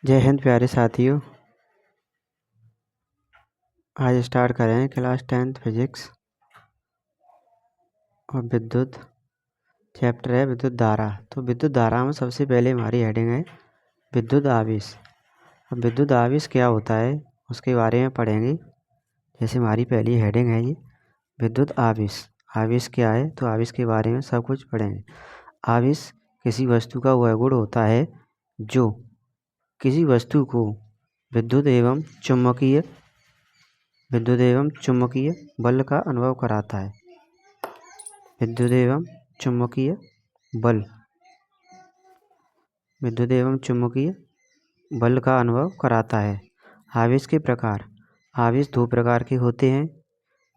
जय हिंद प्यारे साथियों। आज स्टार्ट करें क्लास 10th फिजिक्स और विद्युत चैप्टर है विद्युत धारा। तो विद्युत धारा में सबसे पहले हमारी हेडिंग है विद्युत आवेश। अब विद्युत आवेश क्या होता है उसके बारे में पढ़ेंगे। जैसे हमारी पहली हेडिंग है ये विद्युत आवेश। आवेश क्या है तो आवेश के बारे में सब कुछ पढ़ेंगे। आवेश किसी वस्तु का वह गुण होता है जो किसी वस्तु को विद्युत एवं चुम्बकीय बल का अनुभव कराता है। विद्युत एवं चुम्बकीय बल का अनुभव कराता है। आवेश के प्रकार। आवेश दो प्रकार के होते हैं।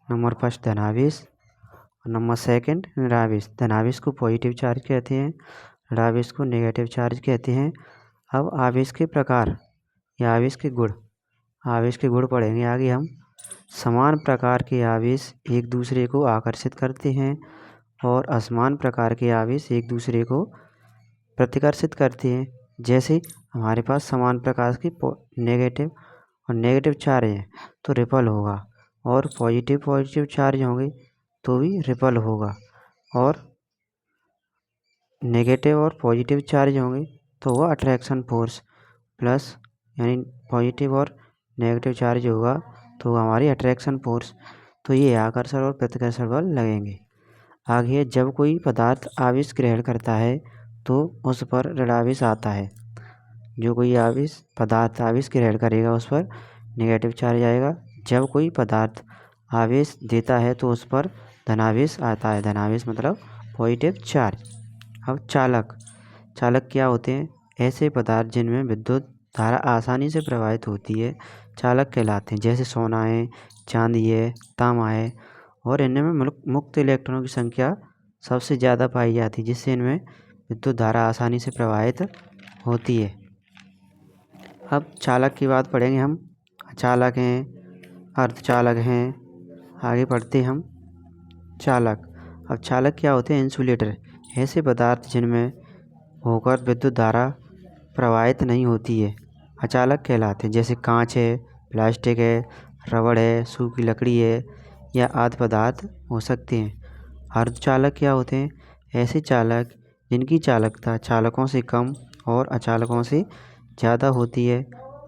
नंबर फर्स्ट धनावेश और नंबर सेकंड ऋणावेश। धनावेश को पॉजिटिव चार्ज कहते हैं, ऋणावेश को नेगेटिव चार्ज कहते हैं। अब आवेश के प्रकार या आवेश के गुण पढ़ेंगे आगे हम। समान प्रकार के आवेश एक दूसरे को आकर्षित करते हैं और असमान प्रकार के आवेश एक दूसरे को प्रतिकर्षित करते हैं। जैसे हमारे पास समान प्रकार के नेगेटिव चार्ज हैं तो रिपल होगा, और पॉजिटिव चार्ज होंगे तो भी रिपल होगा, और नेगेटिव और पॉजिटिव चार्ज होंगे तो वह अट्रैक्शन फोर्स प्लस यानी पॉजिटिव और नेगेटिव चार्ज होगा तो हमारी अट्रैक्शन फोर्स। तो ये आकर्षण और प्रतिकर्षण बल लगेंगे। आगे जब कोई पदार्थ आवेश ग्रहण करता है तो उस पर ऋणावेश आता है। जो कोई पदार्थ आवेश ग्रहण करेगा उस पर नेगेटिव चार्ज आएगा। जब कोई पदार्थ आवेश देता है तो उस पर धनावेश आता है। धनावेश मतलब पॉजिटिव चार्ज। अब चालक क्या होते हैं? ऐसे पदार्थ जिनमें विद्युत धारा आसानी से प्रवाहित होती है चालक कहलाते हैं। जैसे सोना है, चांदी है, तांबा है, और इनमें मुक्त इलेक्ट्रॉनों की संख्या सबसे ज़्यादा पाई जाती है, जिससे इनमें विद्युत धारा आसानी से प्रवाहित होती है। अब चालक की बात पढ़ेंगे हम। चालक हैं, अर्धचालक हैं। आगे पढ़ते हम चालक। अब चालक क्या होते हैं? इंसुलेटर। ऐसे पदार्थ जिनमें होकर विद्युत धारा प्रवाहित नहीं होती है अचालक कहलाते हैं। जैसे कांच है, प्लास्टिक है, रबड़ है, सूखी लकड़ी है, या आदि पदार्थ हो सकते हैं। अर्धचालक क्या होते हैं? ऐसे चालक जिनकी चालकता चालकों से कम और अचालकों से ज़्यादा होती है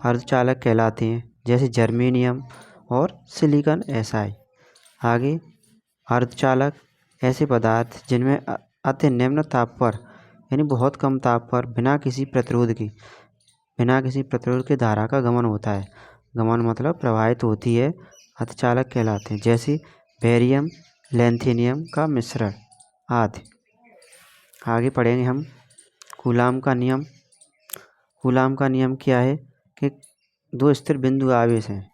अर्धचालक कहलाते हैं। जैसे जर्मेनियम और सिलिकॉन SI। आगे अर्धचालक ऐसे पदार्थ जिनमें अति निम्न ताप पर यानी बहुत कम ताप पर बिना किसी प्रतिरोध के धारा का गमन होता है। गमन मतलब प्रवाहित होती है, अर्धचालक कहलाते हैं। जैसे बेरियम लैंथेनियम का मिश्रण आदि। आगे पढ़ेंगे हम कूलाम का नियम। कूलाम का नियम क्या है कि दो स्थिर बिंदु आवेश हैं।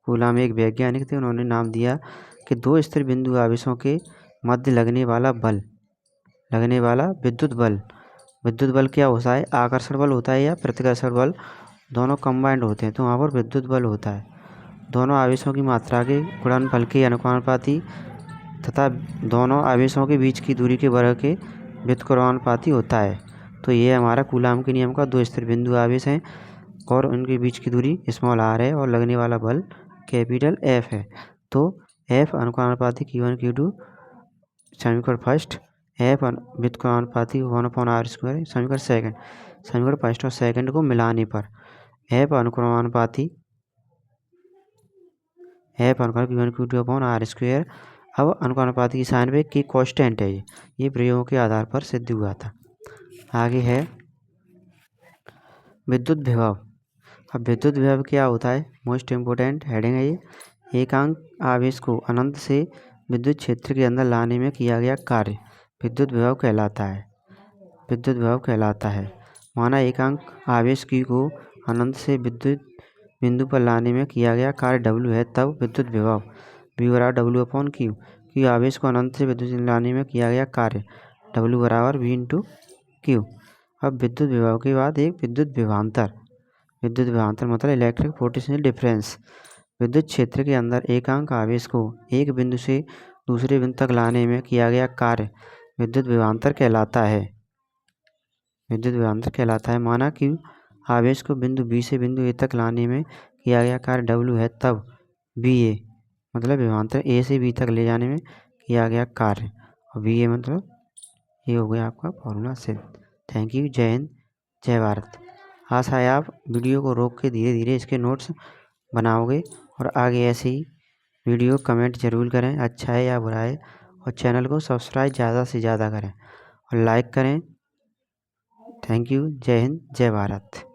कूलाम एक वैज्ञानिक थे, उन्होंने नाम दिया कि दो स्थिर बिंदु आवेशों के मध्य लगने वाला विद्युत बल क्या होता है? आकर्षण बल होता है या प्रतिकर्षण बल, दोनों कंबाइंड होते हैं तो वहाँ पर विद्युत बल होता है। दोनों आवेशों की मात्रा के गुणनफल के अनुपाती तथा दोनों आवेशों के बीच की दूरी के वर्ग के व्युत्क्रमानुपाती होता है। तो ये हमारा कूलाम के नियम का दो स्थिर बिंदु आवेश हैं और उनके बीच की दूरी r है और लगने वाला बल कैपिटल F है। तो F अनुपाती Q1 Q2 समीकरण फर्स्ट, F व्युत्क्रमानुपाती 1/r² समीकरण सेकंड। समीकरण फर्स्ट और सेकंड को मिलाने पर F अनुक्रमानुपाती Q1 Q2/r²। अब अनुपाती की साइन पे की कांस्टेंट है। ये प्रयोगों के आधार पर सिद्ध हुआ था। आगे है विद्युत विभव। अब विद्युत विभव क्या होता है? मोस्ट इम्पोर्टेंट हेडिंग है ये। एकांक आवेश को अनंत से विद्युत क्षेत्र के अंदर लाने में किया गया कार्य विद्युत विभव कहलाता है। माना एकांक आवेश Q को अनंत से विद्युत बिंदु पर लाने में किया गया कार्य W है, तब विद्युत विभव V/W/Q। Q आवेश को अनंत से विद्युत लाने में किया गया कार्य W = V/Q। अब विद्युत विभव के बाद एक विद्युत विभवांतर मतलब इलेक्ट्रिक पोटेंशियल डिफरेंस। विद्युत क्षेत्र के अंदर एकांक आवेश को एक बिंदु से दूसरे बिंदु तक लाने में किया गया कार्य विद्युत विभवांतर कहलाता है। माना Q आवेश को बिंदु बी से बिंदु ए तक लाने में किया गया कार्य W है, तब बी ए मतलब विभवांतर ए से बी तक ले जाने में किया गया कार्य, और बी ए मतलब ये हो गया आपका फॉर्मूला सिद्ध। Thank you. जय हिंद, जय भारत। आशा है आप वीडियो को रोक के धीरे धीरे इसके नोट्स बनाओगे और आगे ऐसे ही वीडियो कमेंट जरूर करें, अच्छा है या बुरा है, और चैनल को सब्सक्राइब ज़्यादा से ज़्यादा करें और लाइक करें। Thank you. जय हिंद, जय भारत।